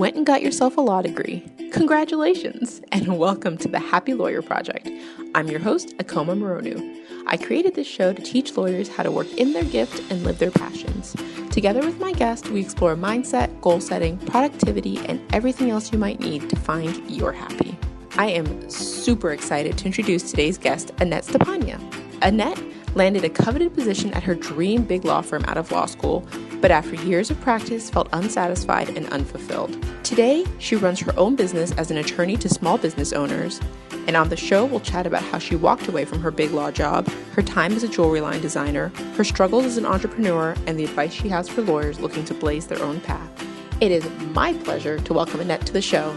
went and got yourself a law degree. Congratulations, and welcome to the Happy Lawyer Project. I'm your host, Akoma Moronu. I created this show to teach lawyers how to work in their gift and live their passions. Together with my guest, we explore mindset, goal setting, productivity, and everything else you might need to find your happy. I am super excited to introduce today's guest, Annette Stepanian. Annette landed a coveted position at her dream big law firm out of law school, but after years of practice felt unsatisfied and unfulfilled. Today, she runs her own business as an attorney to small business owners, and on the show, we'll chat about how she walked away from her big law job, her time as a jewelry line designer, her struggles as an entrepreneur, and the advice she has for lawyers looking to blaze their own path. It is my pleasure to welcome Annette to the show.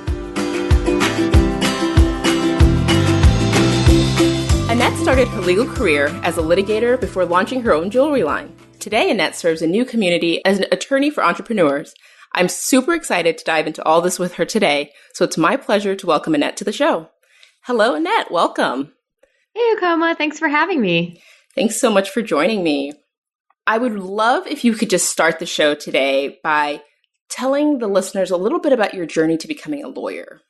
Annette started her legal career as a litigator before launching her own jewelry line. Today, Annette serves a new community as an attorney for entrepreneurs. I'm super excited to dive into all this with her today, so it's my pleasure to welcome Annette to the show. Hello, Annette. Welcome. Hey, Akoma. Thanks for having me. Thanks so much for joining me. I would love if you could just start the show today by telling the listeners a little bit about your journey to becoming a lawyer.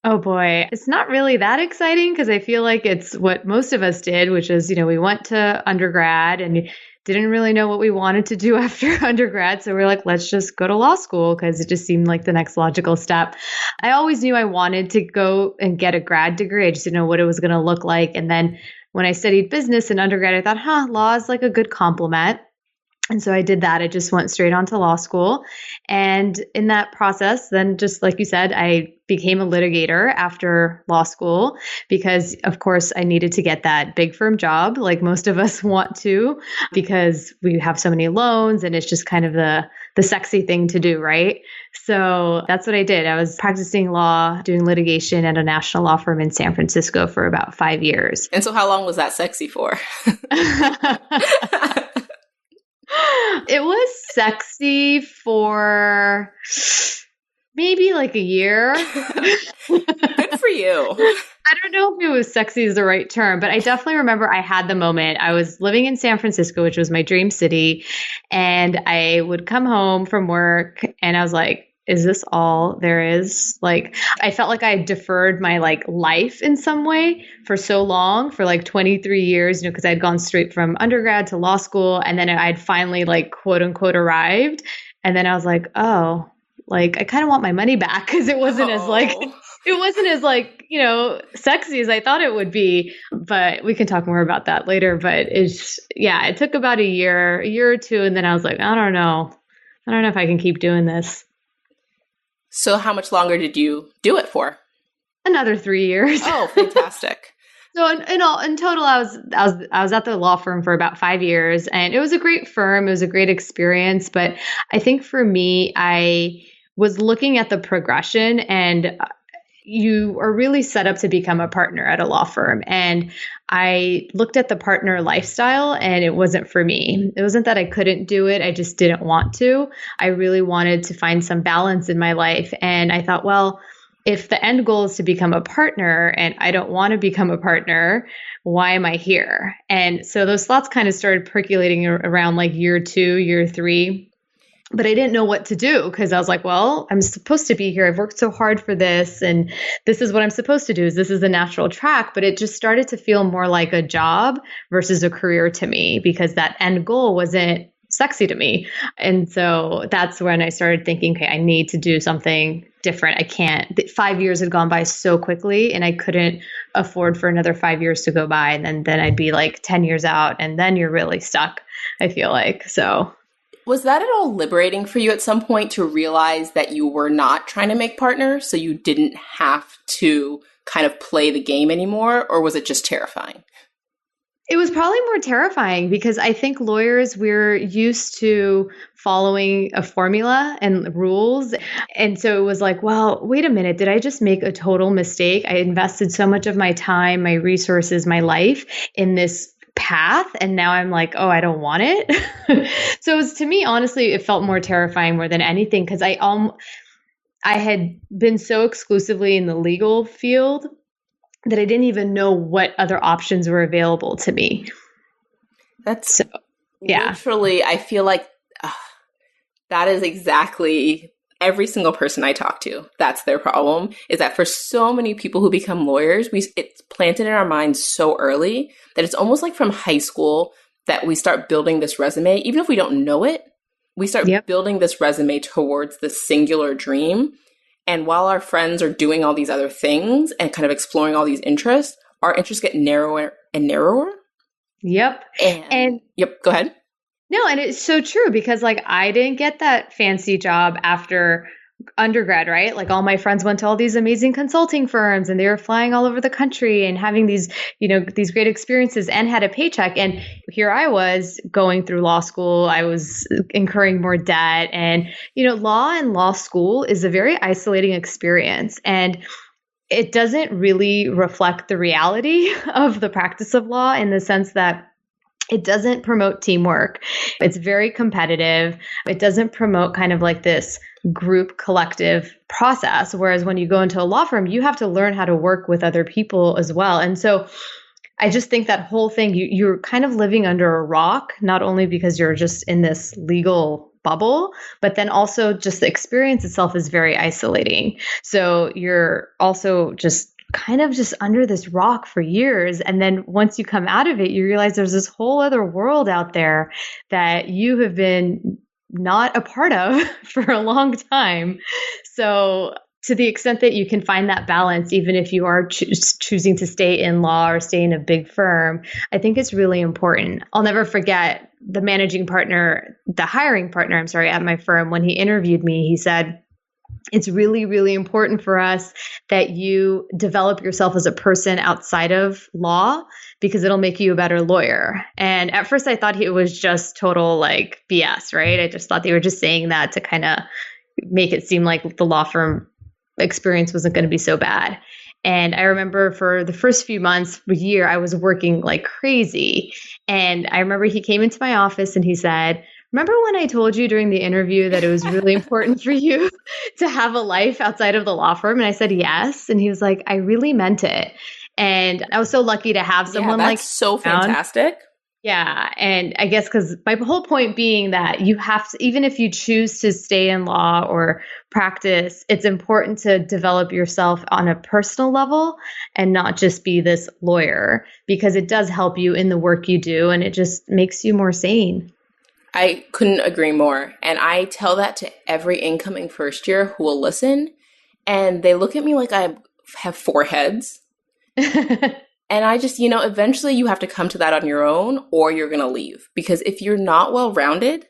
Oh boy, it's not really that exciting because I feel like it's what most of us did, which is, we went to undergrad and didn't really know what we wanted to do after undergrad. So we're like, let's just go to law school because it just seemed like the next logical step. I always knew I wanted to go and get a grad degree. I just didn't know what it was going to look like. And then when I studied business in undergrad, I thought, law is like a good complement. And so I did that. I just went straight on to law school. And in that process, then just like you said, I became a litigator after law school because, of course, I needed to get that big firm job like most of us want to because we have so many loans and it's just kind of the sexy thing to do, right? So that's what I did. I was practicing law, doing litigation at a national law firm in San Francisco for about 5 years. And so how long was that sexy for? It was sexy for maybe like a year. Good for you. I don't know if it was sexy is the right term, but I definitely remember I had the moment. I was living in San Francisco, which was my dream city, and I would come home from work and I was like, is this all there is? Like, I felt like I had deferred my life in some way for so long, for 23 years, because I had gone straight from undergrad to law school. And then I'd finally quote unquote arrived. And then I was like, I kind of want my money back because it wasn't as sexy as I thought it would be. But we can talk more about that later. But it took about a year or two. And then I was like, I don't know if I can keep doing this. So how much longer did you do it for? Another 3 years. Oh, fantastic. So in total, I was at the law firm for about 5 years, and it was a great firm. It was a great experience. But I think for me, I was looking at the progression, and you are really set up to become a partner at a law firm. And I looked at the partner lifestyle and it wasn't for me. It wasn't that I couldn't do it. I just didn't want to. I really wanted to find some balance in my life. And I thought, well, if the end goal is to become a partner and I don't want to become a partner, why am I here? And so those thoughts kind of started percolating around year 2, year 3. But I didn't know what to do because I was like, well, I'm supposed to be here. I've worked so hard for this. And this is what I'm supposed to do. This is the natural track. But it just started to feel more like a job versus a career to me because that end goal wasn't sexy to me. And so that's when I started thinking, okay, I need to do something different. I can't. 5 years had gone by so quickly and I couldn't afford for another 5 years to go by. And then I'd be 10 years out and then you're really stuck, I feel like. So. Was that at all liberating for you at some point to realize that you were not trying to make partners, so you didn't have to kind of play the game anymore, or was it just terrifying? It was probably more terrifying because I think lawyers, we're used to following a formula and rules. And so it was like, well, wait a minute, did I just make a total mistake? I invested so much of my time, my resources, my life in this path. And now I'm like, oh, I don't want it. So it was, to me, honestly, it felt more terrifying more than anything because I had been so exclusively in the legal field that I didn't even know what other options were available to me. That's so, yeah. Literally, I feel like that is exactly every single person I talk to, that's their problem, is that for so many people who become lawyers, it's planted in our minds so early that it's almost like from high school that we start building this resume. Even if we don't know it, we start building this resume towards the singular dream. And while our friends are doing all these other things and kind of exploring all these interests, our interests get narrower and narrower. Yep. And yep, go ahead. No, and it's so true because like I didn't get that fancy job after undergrad, right? Like all my friends went to all these amazing consulting firms and they were flying all over the country and having these, these great experiences and had a paycheck. And here I was going through law school. I was incurring more debt and, law and law school is a very isolating experience. And it doesn't really reflect the reality of the practice of law in the sense that it doesn't promote teamwork. It's very competitive. It doesn't promote kind of like this group collective process. Whereas when you go into a law firm, you have to learn how to work with other people as well. And so I just think that whole thing, you're kind of living under a rock, not only because you're just in this legal bubble, but then also just the experience itself is very isolating. So you're also just kind of just under this rock for years. And then once you come out of it, you realize there's this whole other world out there that you have been not a part of for a long time. So to the extent that you can find that balance, even if you are choosing to stay in law or stay in a big firm, I think it's really important. I'll never forget the hiring partner, at my firm, when he interviewed me, he said, it's really, really important for us that you develop yourself as a person outside of law because it'll make you a better lawyer. And at first I thought it was just total like BS, right? I just thought they were just saying that to kind of make it seem like the law firm experience wasn't going to be so bad. And I remember for the first few months, a year, I was working like crazy. And I remember he came into my office and he said, remember when I told you during the interview that it was really important for you to have a life outside of the law firm? And I said, yes. And he was like, I really meant it. And I was so lucky to have someone like so fantastic. Yeah. And I guess because my whole point being that you have to, even if you choose to stay in law or practice, it's important to develop yourself on a personal level and not just be this lawyer because it does help you in the work you do and it just makes you more sane. I couldn't agree more. And I tell that to every incoming first year who will listen. And they look at me like I have four heads. And I just, eventually you have to come to that on your own or you're going to leave. Because if you're not well-rounded,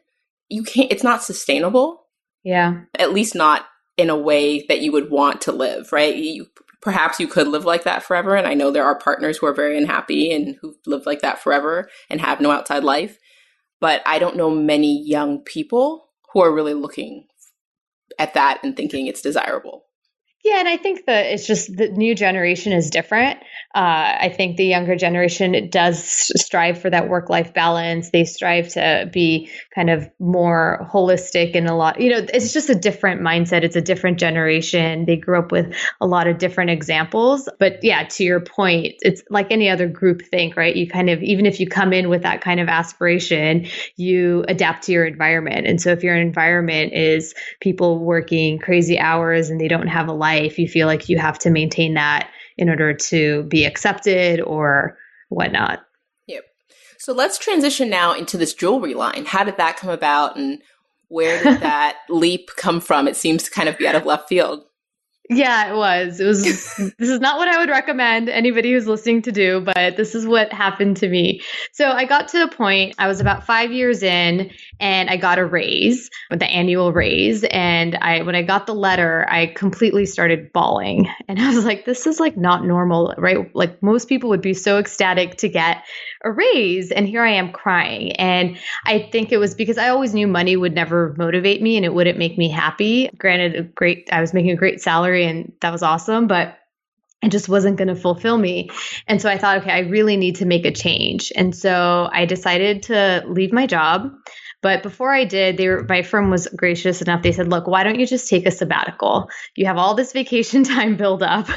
it's not sustainable. Yeah. At least not in a way that you would want to live, right? Perhaps you could live like that forever. And I know there are partners who are very unhappy and who live like that forever and have no outside life. But I don't know many young people who are really looking at that and thinking it's desirable. Yeah, and I think that it's just the new generation is different. I think the younger generation does strive for that work-life balance. They strive to be kind of more holistic and a lot, it's just a different mindset. It's a different generation. They grew up with a lot of different examples. But yeah, to your point, it's like any other group think, right? You kind of, even if you come in with that kind of aspiration, you adapt to your environment. And so if your environment is people working crazy hours and they don't have a life, you feel like you have to maintain that in order to be accepted or whatnot. Yep. So let's transition now into this jewelry line. How did that come about and where did that leap come from? It seems to kind of be out of left field. Yeah, it was. This is not what I would recommend anybody who's listening to do, but this is what happened to me. So I got to a point, I was about 5 years in and I got a raise, with the annual raise. And when I got the letter, I completely started bawling. And I was like, this is like not normal, right? Like most people would be so ecstatic to get a raise. And here I am crying. And I think it was because I always knew money would never motivate me and it wouldn't make me happy. Granted, I was making a great salary and that was awesome, but it just wasn't going to fulfill me. And so I thought, okay, I really need to make a change. And so I decided to leave my job. But before I did, my firm was gracious enough. They said, look, why don't you just take a sabbatical? You have all this vacation time built up,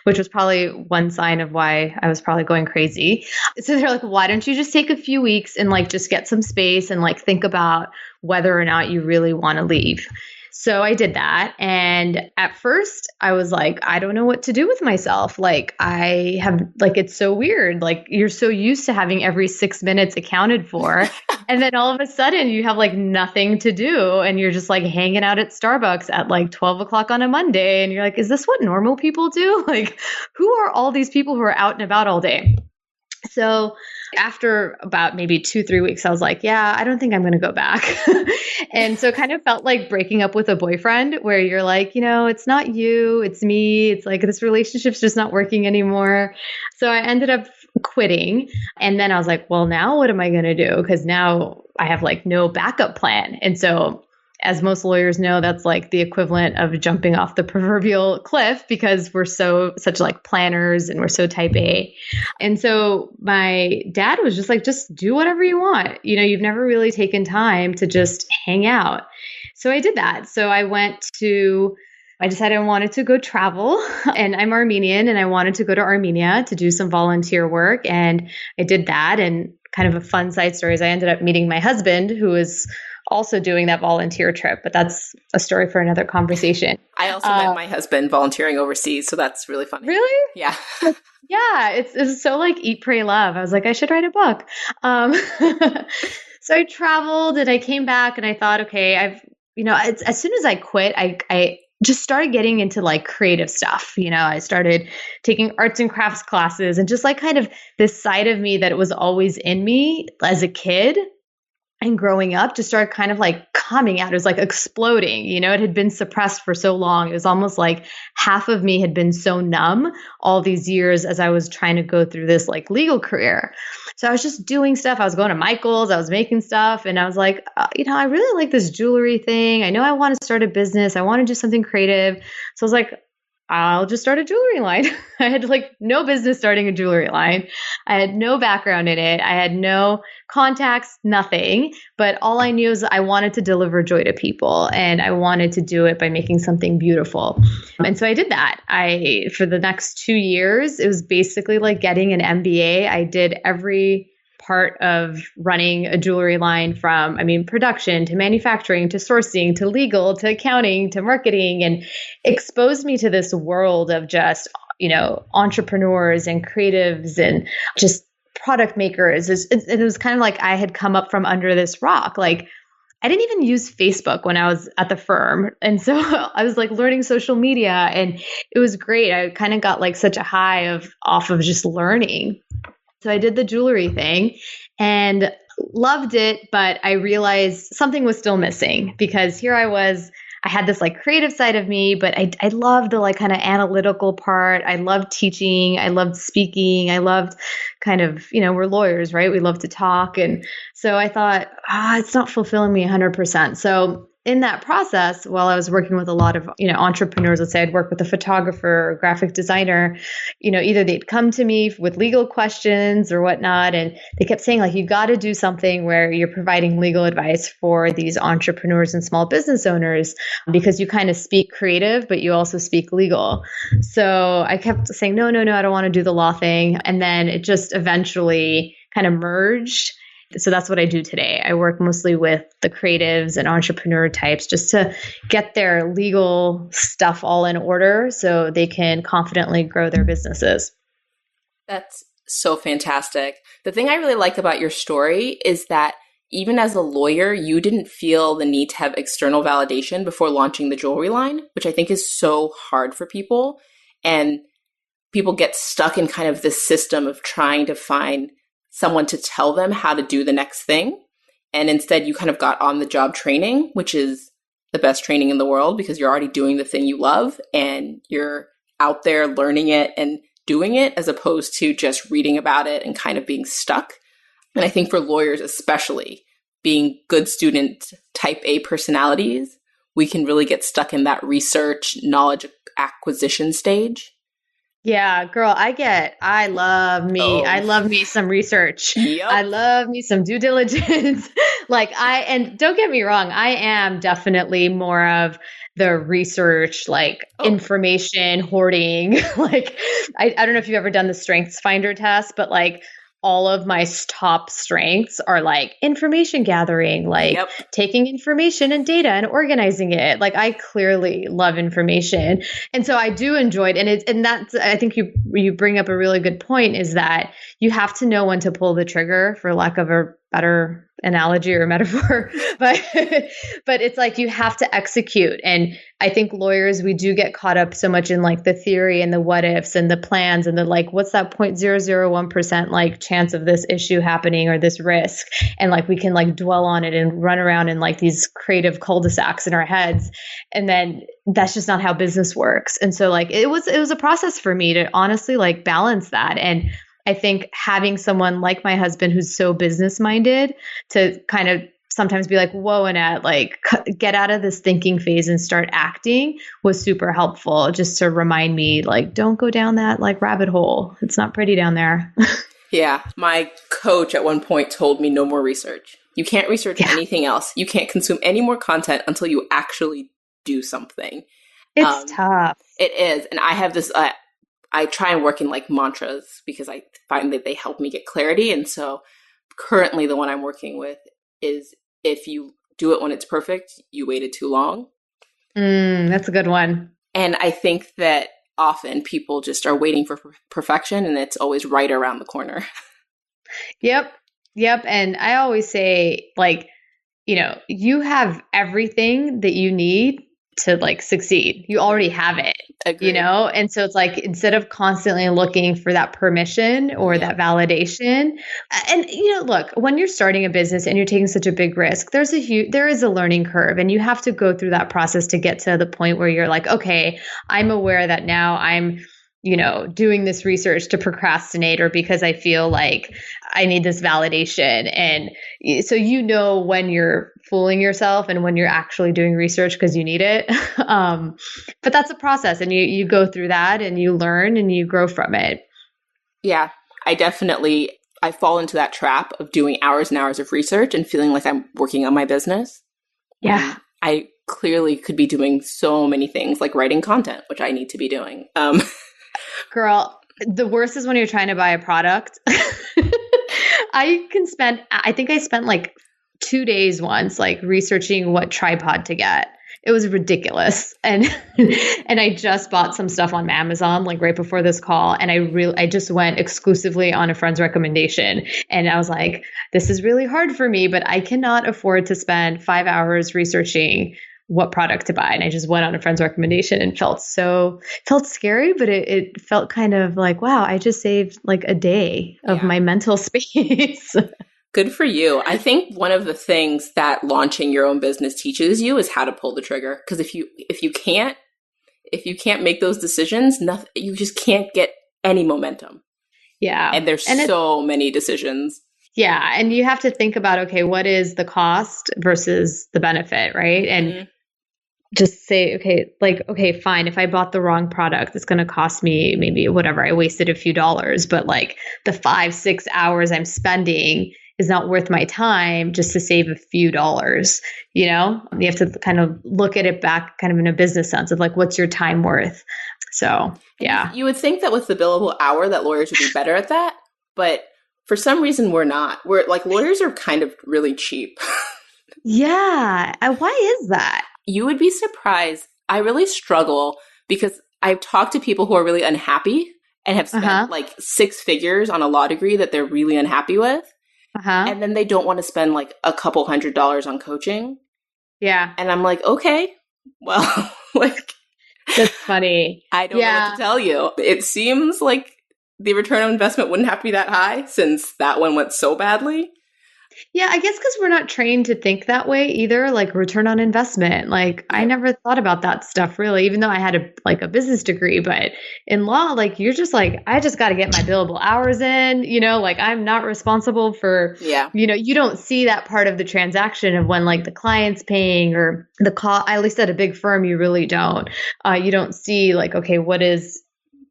which was probably one sign of why I was probably going crazy. So they're like, why don't you just take a few weeks and like just get some space and like think about whether or not you really want to leave. So I did that. And at first I was like, I don't know what to do with myself. Like it's so weird. Like you're so used to having every 6 minutes accounted for. And then all of a sudden you have like nothing to do and you're just like hanging out at Starbucks at like 12 o'clock on a Monday. And you're like, is this what normal people do? Like, who are all these people who are out and about all day? So after about maybe 2-3 weeks, I was like, yeah, I don't think I'm going to go back. And so it kind of felt like breaking up with a boyfriend where you're like, it's not you, it's me. It's like this relationship's just not working anymore. So I ended up quitting. And then I was like, well, now what am I going to do? Because now I have like no backup plan. And so as most lawyers know, that's like the equivalent of jumping off the proverbial cliff because we're such like planners and we're so type A. And so my dad was just like, just do whatever you want. You've never really taken time to just hang out. So I did that. So I decided I wanted to go travel, and I'm Armenian and I wanted to go to Armenia to do some volunteer work. And I did that. And kind of a fun side story is I ended up meeting my husband, who is also doing that volunteer trip, but that's a story for another conversation. I also met my husband volunteering overseas, so that's really funny. Really? Yeah. Yeah, it's so like Eat, Pray, Love. I was like, I should write a book. So I traveled and I came back and I thought, okay, as soon as I quit, I just started getting into like creative stuff. I started taking arts and crafts classes and just like kind of this side of me that it was always in me as a kid and growing up just started kind of like coming out. It was like exploding. It had been suppressed for so long. It was almost like half of me had been so numb all these years as I was trying to go through this like legal career. So I was just doing stuff. I was going to Michael's, I was making stuff. And I was like, I really like this jewelry thing. I know I want to start a business. I want to do something creative. So I was like, I'll just start a jewelry line. I had like no business starting a jewelry line. I had no background in it. I had no contacts, nothing. But all I knew is I wanted to deliver joy to people and I wanted to do it by making something beautiful. And so I did that. For the next 2 years, it was basically like getting an MBA. I did every part of running a jewelry line from, production to manufacturing to sourcing to legal to accounting to marketing, and exposed me to this world of just, entrepreneurs and creatives and just product makers. It was kind of like I had come up from under this rock. Like I didn't even use Facebook when I was at the firm. And so I was like learning social media and it was great. I kind of got like such a high off of just learning. So I did the jewelry thing and loved it, but I realized something was still missing because here I had this like creative side of me, but I loved the like kind of analytical part. I loved teaching. I loved speaking. I loved kind of, we're lawyers, right? We love to talk. And so I thought, it's not fulfilling me 100%. So in that process, while I was working with a lot of, entrepreneurs, let's say I'd work with a photographer or graphic designer, either they'd come to me with legal questions or whatnot. And they kept saying like, you got to do something where you're providing legal advice for these entrepreneurs and small business owners because you kind of speak creative, but you also speak legal. So I kept saying, no, I don't want to do the law thing. And then it just eventually kind of merged. So that's what I do today. I work mostly with the creatives and entrepreneur types just to get their legal stuff all in order so they can confidently grow their businesses. That's so fantastic. The thing I really like about your story is that even as a lawyer, you didn't feel the need to have external validation before launching the jewelry line, which I think is so hard for people. And people get stuck in kind of this system of trying to find someone to tell them how to do the next thing. And instead you kind of got on the job training, which is the best training in the world because you're already doing the thing you love and you're out there learning it and doing it as opposed to just reading about it and kind of being stuck. And I think for lawyers, especially being good student type A personalities, we can really get stuck in that research, knowledge acquisition stage. Yeah, girl, I love me some research. Yep. I love me some due diligence. And don't get me wrong, I am definitely more of the research, information hoarding. I don't know if you've ever done the Strengths Finder test, but all of my top strengths are like information gathering, like Yep. taking information and data and organizing it. Like I clearly love information. And so I do enjoy it. And that's, I think you bring up a really good point, is that you have to know when to pull the trigger, for lack of a better analogy or metaphor, but it's like you have to execute. And I think lawyers, we do get caught up so much in like the theory and the what ifs and the plans and the like, what's that 0.001% like chance of this issue happening or this risk? And like we can like dwell on it and run around in like these creative cul-de-sacs in our heads. And then that's just not how business works. And so like it was a process for me to honestly like balance that. And I think having someone like my husband who's so business minded to kind of sometimes be like, whoa, Annette, like get out of this thinking phase and start acting was super helpful, just to remind me, like, don't go down that like rabbit hole. It's not pretty down there. Yeah. My coach at one point told me no more research. You can't research anything else. You can't consume any more content until you actually do something. It's tough. It is. And I have this, I try and work in like mantras because I find that they help me get clarity. And so currently the one I'm working with is, if you do it when it's perfect, you waited too long. That's a good one. And I think that often people just are waiting for perfection, and it's always right around the corner. Yep. And I always say, like, you have everything that you need to like succeed. You already have it. Agreed. And so it's like, instead of constantly looking for that permission or that validation, and look, when you're starting a business and you're taking such a big risk, there is a learning curve, and you have to go through that process to get to the point where you're like, okay, I'm aware that now I'm doing this research to procrastinate, or because I feel like I need this validation. And so when you're fooling yourself and when you're actually doing research because you need it. But that's a process, and you go through that and you learn and you grow from it. Yeah, I fall into that trap of doing hours and hours of research and feeling like I'm working on my business. Yeah. I clearly could be doing so many things, like writing content, which I need to be doing. Girl, the worst is when you're trying to buy a product. I think I spent like 2 days once, like researching what tripod to get. It was ridiculous. And I just bought some stuff on Amazon, like right before this call. And I just went exclusively on a friend's recommendation. And I was like, this is really hard for me, but I cannot afford to spend 5 hours researching what product to buy. And I just went on a friend's recommendation and felt scary, but it felt kind of like, wow, I just saved like a day of my mental space. Good for you. I think one of the things that launching your own business teaches you is how to pull the trigger. Because if you can't make those decisions, you just can't get any momentum. Yeah. And there's so many decisions. Yeah. And you have to think about, okay, what is the cost versus the benefit, right? And just say, okay, fine. If I bought the wrong product, it's going to cost me maybe whatever. I wasted a few dollars, but like the 5-6 hours I'm spending is not worth my time just to save a few dollars. You have to kind of look at it back kind of in a business sense of like, what's your time worth? So, yeah. You would think that with the billable hour that lawyers would be better at that, but for some reason we're not. We're like, lawyers are kind of really cheap. Yeah. Why is that? You would be surprised. I really struggle because I've talked to people who are really unhappy and have spent like 6 figures on a law degree that they're really unhappy with. And then they don't want to spend like a couple $100s on coaching. Yeah. And I'm like, okay, well, like. That's funny. I don't know what to tell you. It seems like the return on investment wouldn't have to be that high since that one went so badly. Yeah, I guess because we're not trained to think that way either, like return on investment. Like I never thought about that stuff really, even though I had a business degree. But in law, like you're just like, I just got to get my billable hours in, like I'm not responsible for, you don't see that part of the transaction of when like the client's paying or the cost, at least at a big firm, you really don't. You don't see like, okay, what is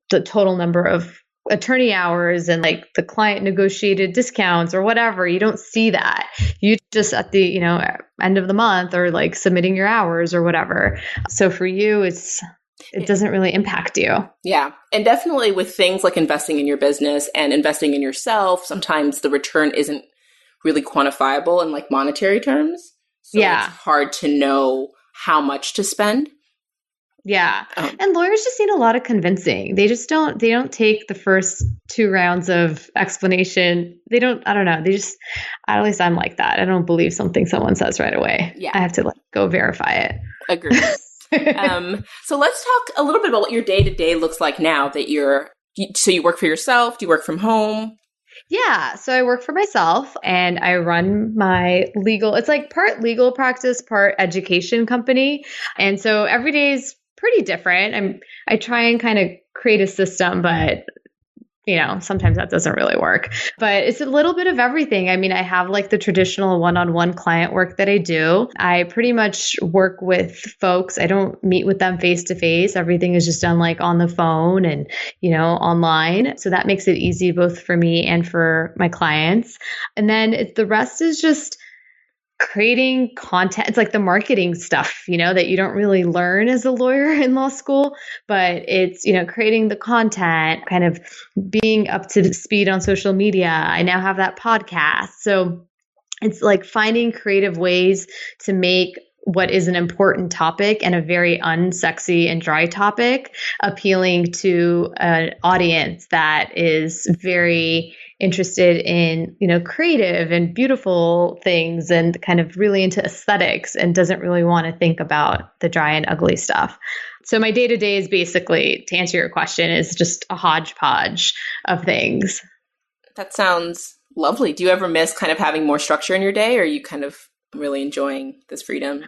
the total number of attorney hours and like the client negotiated discounts or whatever. You don't see that. You just at the, end of the month or like submitting your hours or whatever. So for you, it's it doesn't really impact you. Yeah. And definitely with things like investing in your business and investing in yourself, sometimes the return isn't really quantifiable in like monetary terms. So it's hard to know how much to spend. Yeah. And lawyers just need a lot of convincing. They don't take the first 2 rounds of explanation. I don't know. At least I'm like that. I don't believe something someone says right away. Yeah. I have to go verify it. Agree. So let's talk a little bit about what your day-to-day looks like now that so you work for yourself? Do you work from home? Yeah. So I work for myself and I run my it's like part legal practice, part education company. And so every day is pretty different. I try and kind of create a system, but sometimes that doesn't really work. But it's a little bit of everything. I mean, I have like the traditional one-on-one client work that I do. I pretty much work with folks. I don't meet with them face to face. Everything is just done like on the phone and, online. So that makes it easy both for me and for my clients. And then the rest is just creating content. It's like the marketing stuff, that you don't really learn as a lawyer in law school, but it's, creating the content, kind of being up to speed on social media. I now have that podcast. So it's like finding creative ways to make what is an important topic and a very unsexy and dry topic appealing to an audience that is very interested in, creative and beautiful things and kind of really into aesthetics and doesn't really want to think about the dry and ugly stuff. So my day-to-day is basically, to answer your question, is just a hodgepodge of things. That sounds lovely. Do you ever miss kind of having more structure in your day, or are you kind of really enjoying this freedom?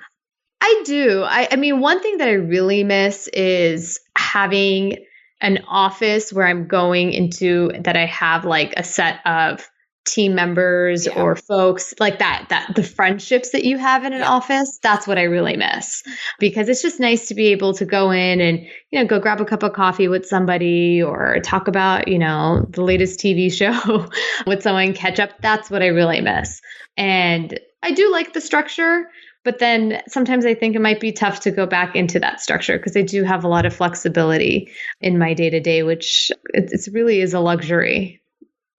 I do. I mean, one thing that I really miss is having an office where I'm going into that I have like a set of team members or folks like that the friendships that you have in an office. That's what I really miss, because it's just nice to be able to go in and, go grab a cup of coffee with somebody or talk about, the latest TV show with someone, catch up. That's what I really miss. And I do like the structure. But then sometimes I think it might be tough to go back into that structure because I do have a lot of flexibility in my day-to-day, which it's really is a luxury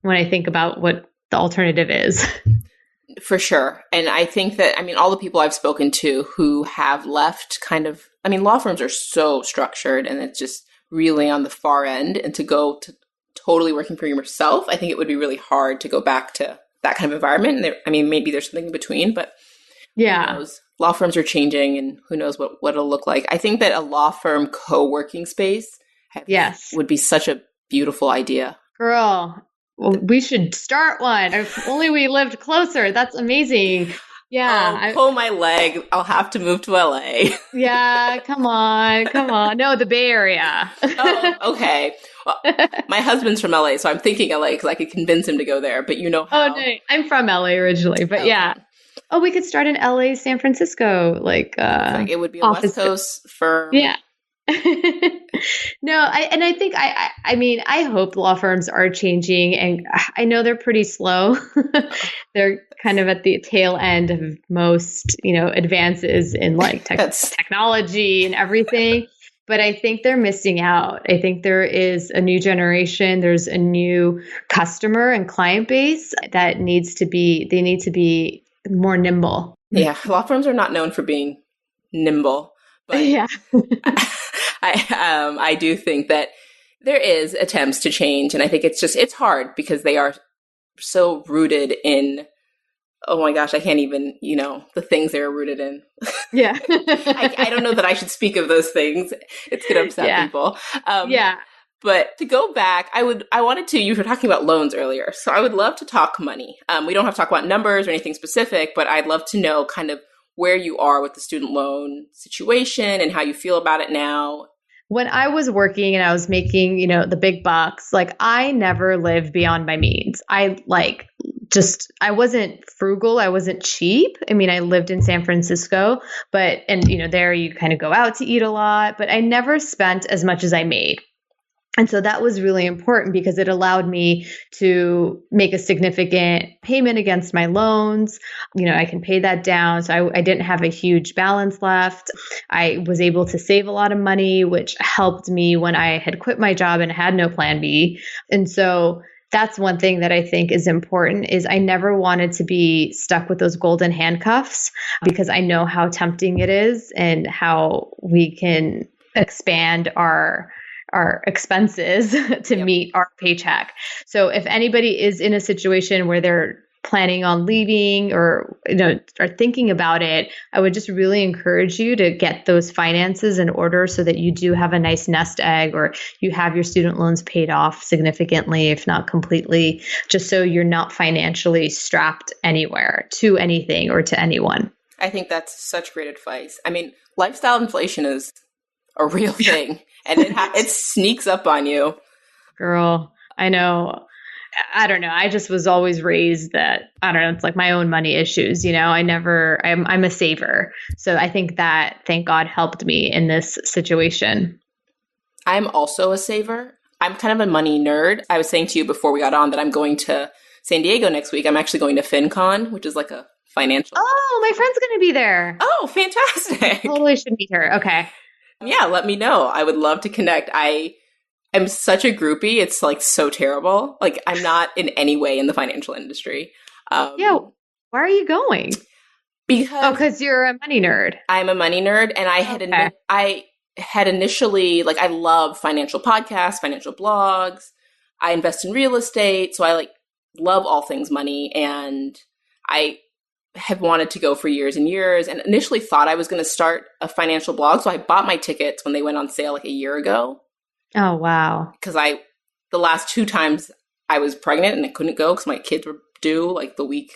when I think about what the alternative is. For sure. And I think that, all the people I've spoken to who have left law firms are so structured and it's just really on the far end. And to go to totally working for yourself, I think it would be really hard to go back to that kind of environment. And maybe there's something in between, but yeah. Who knows? Law firms are changing and who knows what it'll look like. I think that a law firm co-working space would be such a beautiful idea. Girl, well, we should start one. If only we lived closer. That's amazing. Yeah. Pull my leg. I'll have to move to LA. Yeah, come on. No, the Bay Area. Oh, okay. Well, my husband's from LA, so I'm thinking LA because I could convince him to go there, but how. Oh, no. I'm from LA originally, but yeah. Oh, we could start in LA, San Francisco, like it would be a West Coast firm. Yeah. No, I think I hope law firms are changing, and I know they're pretty slow. They're kind of at the tail end of most, advances in like technology and everything. But I think they're missing out. I think there is a new generation. There's a new customer and client base that needs to be more nimble. Yeah, law firms are not known for being nimble, but yeah. I do think that there is attempts to change, and I think it's hard because they are so rooted in, oh my gosh, I can't even, the things they're rooted in. Yeah. I don't know that I should speak of those things. It's going to upset people. But to go back, you were talking about loans earlier, so I would love to talk money. We don't have to talk about numbers or anything specific, but I'd love to know kind of where you are with the student loan situation and how you feel about it now. When I was working and I was making, the big bucks, like I never lived beyond my means. I wasn't frugal. I wasn't cheap. I lived in San Francisco, and there you kind of go out to eat a lot, but I never spent as much as I made. And so that was really important because it allowed me to make a significant payment against my loans. I can pay that down. So I didn't have a huge balance left. I was able to save a lot of money, which helped me when I had quit my job and had no plan B. And so that's one thing that I think is important is I never wanted to be stuck with those golden handcuffs because I know how tempting it is and how we can expand our expenses to meet our paycheck. So if anybody is in a situation where they're planning on leaving or are thinking about it, I would just really encourage you to get those finances in order so that you do have a nice nest egg or you have your student loans paid off significantly, if not completely, just so you're not financially strapped anywhere to anything or to anyone. I think that's such great advice. I mean, lifestyle inflation is a real thing and it sneaks up on you. Girl, I know. I don't know. I just was always raised that, I don't know, it's like my own money issues. I'm a saver. So I think that, thank God, helped me in this situation. I'm also a saver. I'm kind of a money nerd. I was saying to you before we got on that I'm going to San Diego next week. I'm actually going to FinCon, which is like a financial. Oh, my friend's going to be there. Oh, fantastic. Totally should meet her. Okay. Yeah, let me know. I would love to connect. I am such a groupie. It's like so terrible. Like I'm not in any way in the financial industry. Yeah. Why are you going? Because you're a money nerd. I'm a money nerd, and I had initially like I love financial podcasts, financial blogs. I invest in real estate, so I like love all things money, and I have wanted to go for years and years, and initially thought I was going to start a financial blog. So I bought my tickets when they went on sale like a year ago. Oh, wow. Because the last 2 times I was pregnant and I couldn't go because my kids were due like the week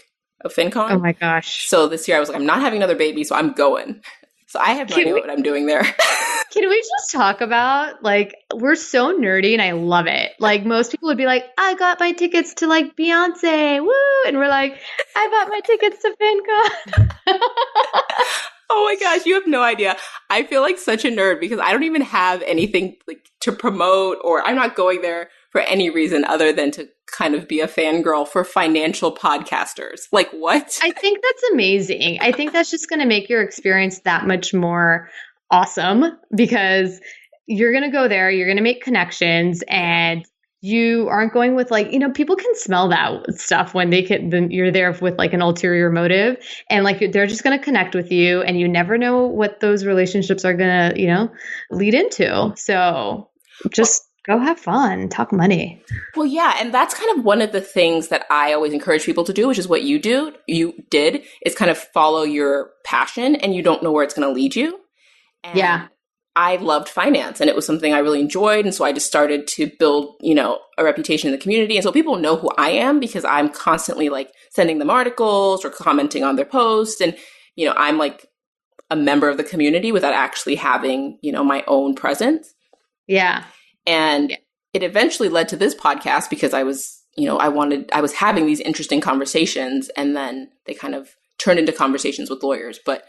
of FinCon. Oh my gosh. So this year I was like, I'm not having another baby, so I'm going. So I have no idea what I'm doing there. Can we just talk about, like, we're so nerdy and I love it. Like, most people would be like, I got my tickets to, like, Beyonce, woo! And we're like, I bought my tickets to FinCon. Oh my gosh, you have no idea. I feel like such a nerd because I don't even have anything like to promote, or I'm not going there for any reason other than to kind of be a fangirl for financial podcasters. Like what? I think that's amazing. I think that's just going to make your experience that much more awesome because you're going to go there, you're going to make connections, and you aren't going with like, people can smell that stuff when you're there with like an ulterior motive, and like they're just going to connect with you, and you never know what those relationships are going to, lead into. So just go have fun, talk money. Well, yeah. And that's kind of one of the things that I always encourage people to do, which is what you did is kind of follow your passion, and you don't know where it's going to lead you. And yeah. I loved finance, and it was something I really enjoyed. And so I just started to build, a reputation in the community. And so people know who I am because I'm constantly like sending them articles or commenting on their posts. And, I'm like a member of the community without actually having, my own presence. Yeah. And it eventually led to this podcast because I was, I was having these interesting conversations, and then they kind of turned into conversations with lawyers. But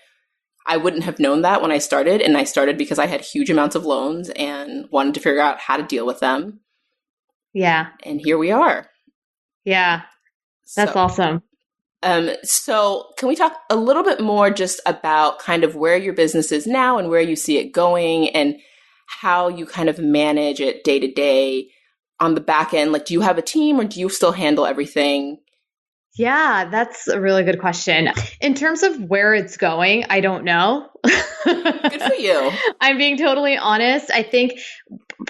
I wouldn't have known that when I started. And I started because I had huge amounts of loans and wanted to figure out how to deal with them. Yeah. And here we are. Yeah. That's awesome. So can we talk a little bit more just about kind of where your business is now and where you see it going and how you kind of manage it day to day on the back end? Like, do you have a team or do you still handle everything? Yeah, that's a really good question. In terms of where it's going, I don't know. Good for you. I'm being totally honest. I think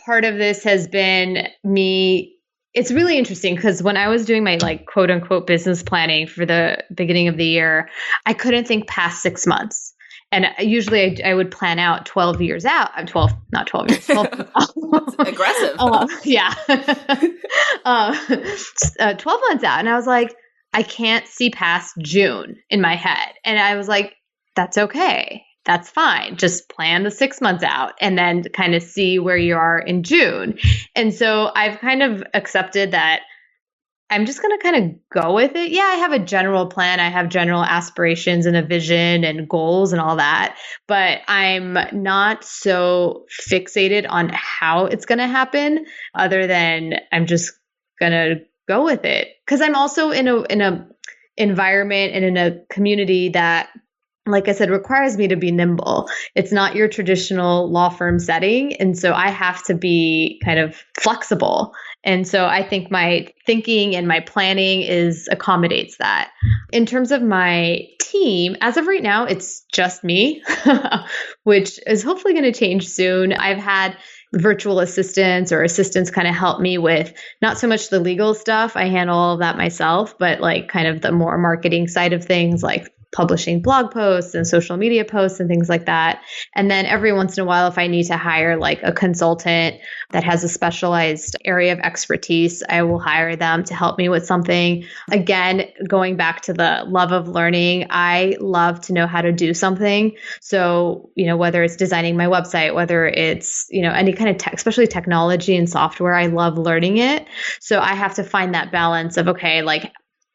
part of this has been me. It's really interesting because when I was doing my like quote unquote business planning for the beginning of the year, I couldn't think past 6 months. And usually I would plan out 12 years out. 12, not 12 years. 12 aggressive. Yeah. 12 months out. And I was like, I can't see past June in my head. And I was like, that's okay. That's fine. Just plan the 6 months out and then kind of see where you are in June. And so I've kind of accepted that I'm just going to kind of go with it. Yeah, I have a general plan. I have general aspirations and a vision and goals and all that, but I'm not so fixated on how it's going to happen other than I'm just going to go with it. Cause I'm also in a environment and in a community that, like I said, requires me to be nimble. It's not your traditional law firm setting. And so I have to be kind of flexible. And so I think my thinking and my planning accommodates that. In terms of my team, as of right now, it's just me, which is hopefully going to change soon. I've had virtual assistants or assistants kind of help me with not so much the legal stuff. I handle all of that myself, but like kind of the more marketing side of things, like publishing blog posts and social media posts and things like that. And then every once in a while, if I need to hire like a consultant that has a specialized area of expertise, I will hire them to help me with something. Again, going back to the love of learning, I love to know how to do something. So, whether it's designing my website, whether it's, any kind of tech, especially technology and software, I love learning it. So I have to find that balance of, okay, like,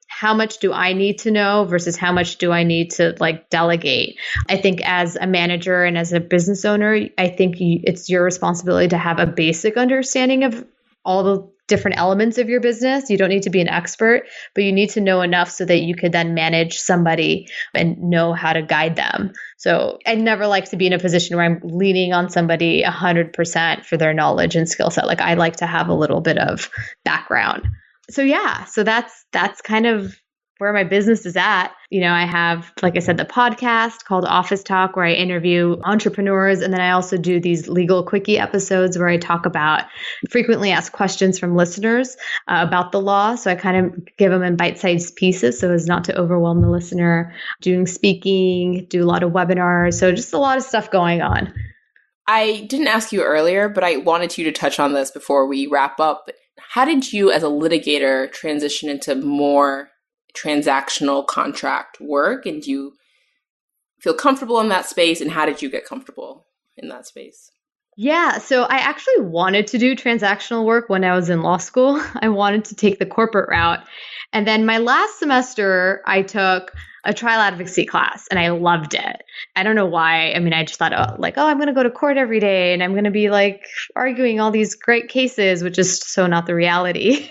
how much do I need to know versus how much do I need to like delegate? I think as a manager and as a business owner, I think it's your responsibility to have a basic understanding of all the different elements of your business. You don't need to be an expert, but you need to know enough so that you could then manage somebody and know how to guide them. So I'd never like to be in a position where I'm leaning on somebody 100% for their knowledge and skill set. Like I like to have a little bit of background. So yeah, so that's kind of where my business is at. I have, like I said, the podcast called Office Talk where I interview entrepreneurs. And then I also do these legal quickie episodes where I talk about frequently asked questions from listeners about the law. So I kind of give them in bite-sized pieces so as not to overwhelm the listener. Doing speaking, do a lot of webinars. So just a lot of stuff going on. I didn't ask you earlier, but I wanted you to touch on this before we wrap up. How did you, as a litigator, transition into more transactional contract work? And do you feel comfortable in that space? And how did you get comfortable in that space? Yeah, so I actually wanted to do transactional work when I was in law school. I wanted to take the corporate route. And then my last semester, I took a trial advocacy class and I loved it. I don't know why. I mean, I just thought, I'm going to go to court every day and I'm going to be like arguing all these great cases, which is so not the reality.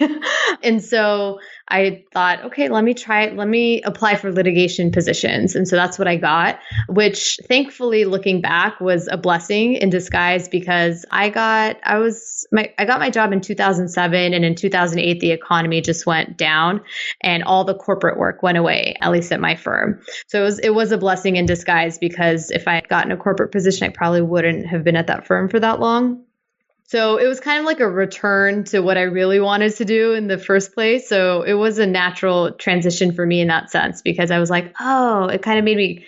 And so I thought, okay, let me apply for litigation positions. And so that's what I got, which thankfully looking back was a blessing in disguise because I got my job in 2007 and in 2008, the economy just went down and all the corporate work went away, at least at my firm. So it was a blessing in disguise because if I had gotten a corporate position, I probably wouldn't have been at that firm for that long. So it was kind of like a return to what I really wanted to do in the first place. So it was a natural transition for me in that sense because I was like, it kind of made me,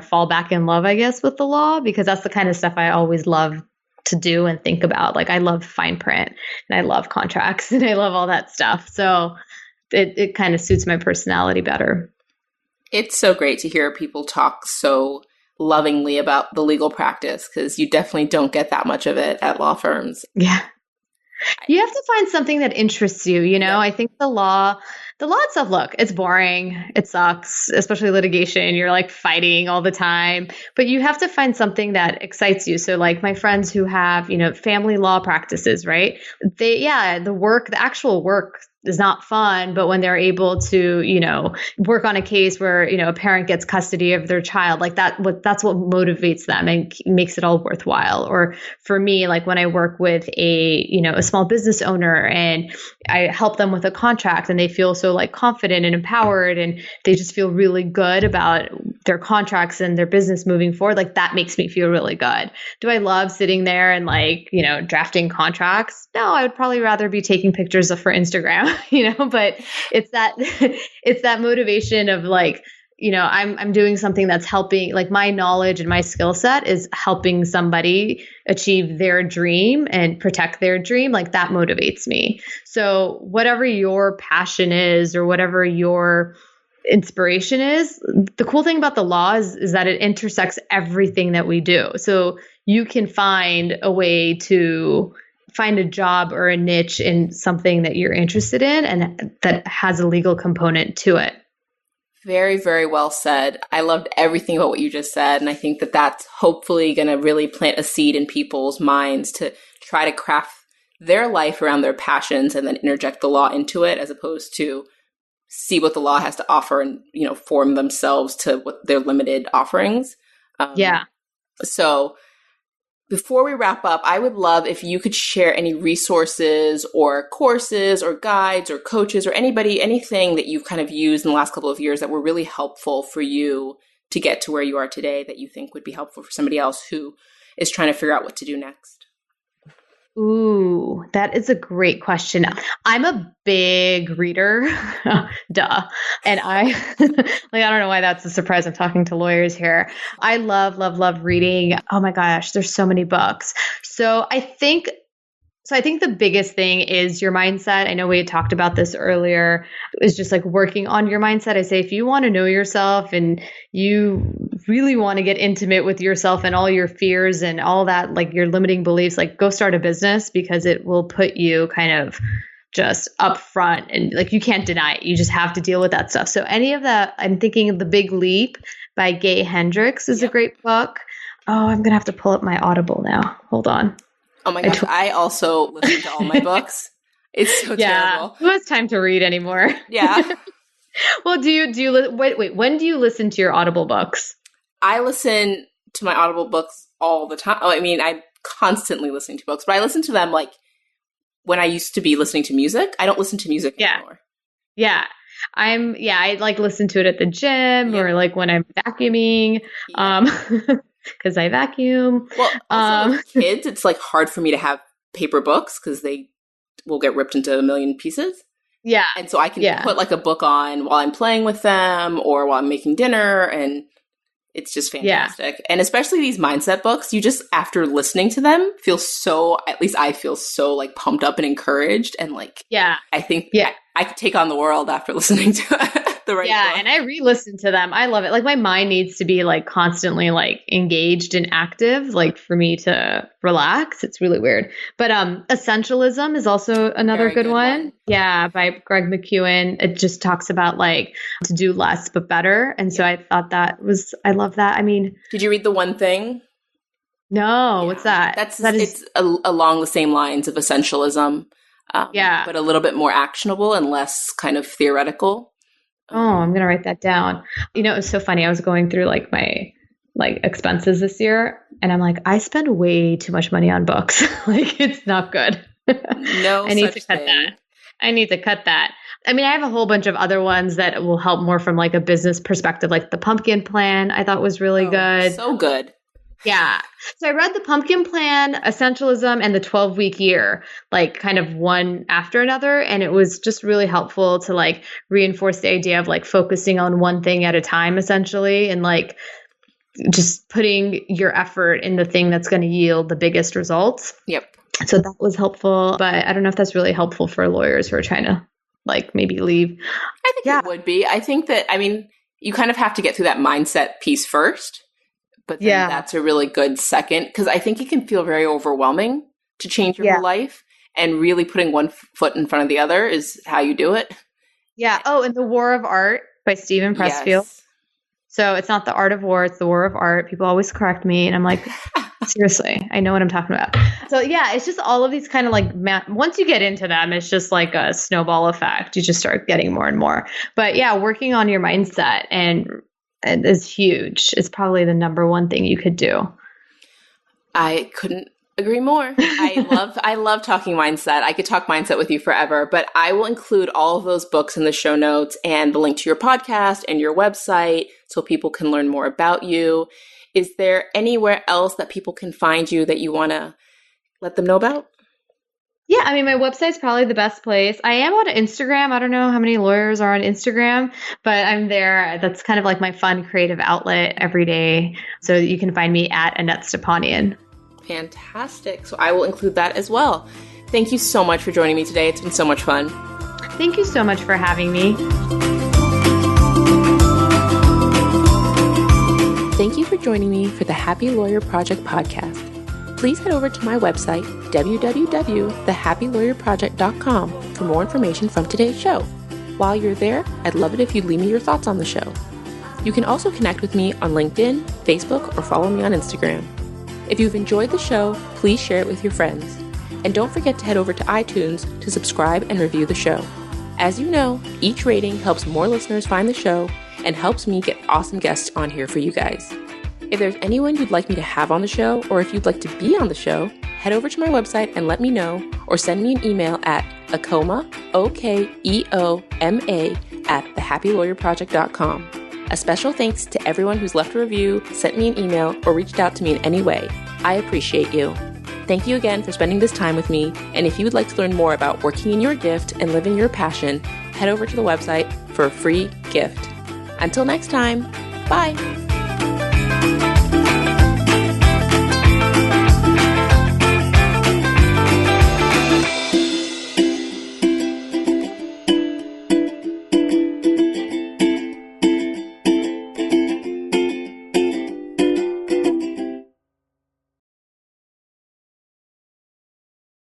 fall back in love, I guess, with the law because that's the kind of stuff I always love to do and think about. Like I love fine print and I love contracts and I love all that stuff. So it kind of suits my personality better. It's so great to hear people talk so lovingly about the legal practice because you definitely don't get that much of it at law firms. Yeah. You have to find something that interests you, Yeah. I think the law itself, look, it's boring. It sucks, especially litigation. You're like fighting all the time, but you have to find something that excites you. So like my friends who have, family law practices, right? The actual work is not fun, but when they're able to, work on a case where, a parent gets custody of their child, like that's what motivates them and makes it all worthwhile. Or for me, like when I work with a small business owner and I help them with a contract and they feel so like confident and empowered and they just feel really good about their contracts and their business moving forward, like that makes me feel really good. Do I love sitting there and like, drafting contracts? No, I would probably rather be taking pictures for Instagram. But it's that motivation of like, I'm doing something that's helping, like my knowledge and my skill set is helping somebody achieve their dream and protect their dream. Like that motivates me. So whatever your passion is or whatever your inspiration is, the cool thing about the law is that it intersects everything that we do. So you can find a way to find a job or a niche in something that you're interested in and that has a legal component to it. Very, very well said. I loved everything about what you just said. And I think that that's hopefully going to really plant a seed in people's minds to try to craft their life around their passions and then interject the law into it, as opposed to see what the law has to offer and, form themselves to what their limited offerings. So before we wrap up, I would love if you could share any resources or courses or guides or coaches or anything that you've kind of used in the last couple of years that were really helpful for you to get to where you are today that you think would be helpful for somebody else who is trying to figure out what to do next. Ooh, that is a great question. I'm a big reader, duh. And I don't know why that's a surprise. I'm talking to lawyers here. I love, love, love reading. Oh my gosh, there's so many books. So I think the biggest thing is your mindset. I know we had talked about this earlier. It was just like working on your mindset. I say, if you want to know yourself and you really want to get intimate with yourself and all your fears and all that, like your limiting beliefs, like go start a business, because it will put you kind of just up front and like you can't deny it. You just have to deal with that stuff. So any of that, I'm thinking of The Big Leap by Gay Hendricks is a great book. Oh, I'm going to have to pull up my Audible now. Hold on. Oh my gosh, I also listen to all my books. It's so terrible. Who has time to read anymore? Yeah. Well, wait, when do you listen to your Audible books? I listen to my Audible books all the time. Oh, I mean, I'm constantly listening to books, but I listen to them like when I used to be listening to music. I don't listen to music anymore. Yeah. I like listen to it at the gym or like when I'm vacuuming. Because I vacuum. Well, also with kids, it's like hard for me to have paper books because they will get ripped into a million pieces. Yeah. And so I can put like a book on while I'm playing with them or while I'm making dinner, and it's just fantastic. Yeah. And especially these mindset books, you just, after listening to them, feel so, at least I feel so like pumped up and encouraged. And like, I think I could take on the world after listening to the right book. And I re-listen to them. I love it. Like my mind needs to be like constantly like engaged and active, like for me to relax. It's really weird. But Essentialism is also another good one. Yeah, by Greg McKeown. It just talks about like to do less but better. And so I thought I love that. I mean, did you read The One Thing? No, what's that? It's along the same lines of essentialism. But a little bit more actionable and less kind of theoretical. Oh, I'm going to write that down. It was so funny. I was going through like my expenses this year and I'm like, I spend way too much money on books. Like it's not good. No, I need to cut that. I need to cut that. I mean, I have a whole bunch of other ones that will help more from like a business perspective, like the Pumpkin Plan I thought was really good. So good. Yeah. So I read the Pumpkin Plan, Essentialism, and the 12-week year, like kind of one after another. And it was just really helpful to like reinforce the idea of like focusing on one thing at a time, essentially, and like just putting your effort in the thing that's going to yield the biggest results. Yep. So that was helpful. But I don't know if that's really helpful for lawyers who are trying to like maybe leave. I think it would be. I think that, I mean, you kind of have to get through that mindset piece first. But then that's a really good second, because I think it can feel very overwhelming to change your whole life, and really putting one foot in front of the other is how you do it. Yeah. Oh, and The War of Art by Stephen Pressfield. Yes. So it's not The Art of War, it's The War of Art. People always correct me and I'm like, seriously, I know what I'm talking about. So yeah, it's just all of these kind of like, once you get into them, it's just like a snowball effect. You just start getting more and more. But yeah, working on your mindset and is huge. It's probably the number one thing you could do. I couldn't agree more. I love talking mindset. I could talk mindset with you forever, but I will include all of those books in the show notes and the link to your podcast and your website so people can learn more about you. Is there anywhere else that people can find you that you want to let them know about? Yeah, I mean, my website's probably the best place. I am on Instagram. I don't know how many lawyers are on Instagram, but I'm there. That's kind of like my fun creative outlet every day. So you can find me at Annette Stepanian. Fantastic. So I will include that as well. Thank you so much for joining me today. It's been so much fun. Thank you so much for having me. Thank you for joining me for the Happy Lawyer Project podcast. please head over to my website, www.thehappylawyerproject.com, for more information from today's show. While you're there, I'd love it if you'd leave me your thoughts on the show. You can also connect with me on LinkedIn, Facebook, or follow me on Instagram. If you've enjoyed the show, please share it with your friends. And don't forget to head over to iTunes to subscribe and review the show. As you know, each rating helps more listeners find the show and helps me get awesome guests on here for you guys. If there's anyone you'd like me to have on the show, or if you'd like to be on the show, head over to my website and let me know, or send me an email at akoma, O-K-E-O-M-A, @thehappylawyerproject.com. A special thanks to everyone who's left a review, sent me an email, or reached out to me in any way. I appreciate you. Thank you again for spending this time with me, and if you would like to learn more about working in your gift and living your passion, head over to the website for a free gift. Until next time, bye!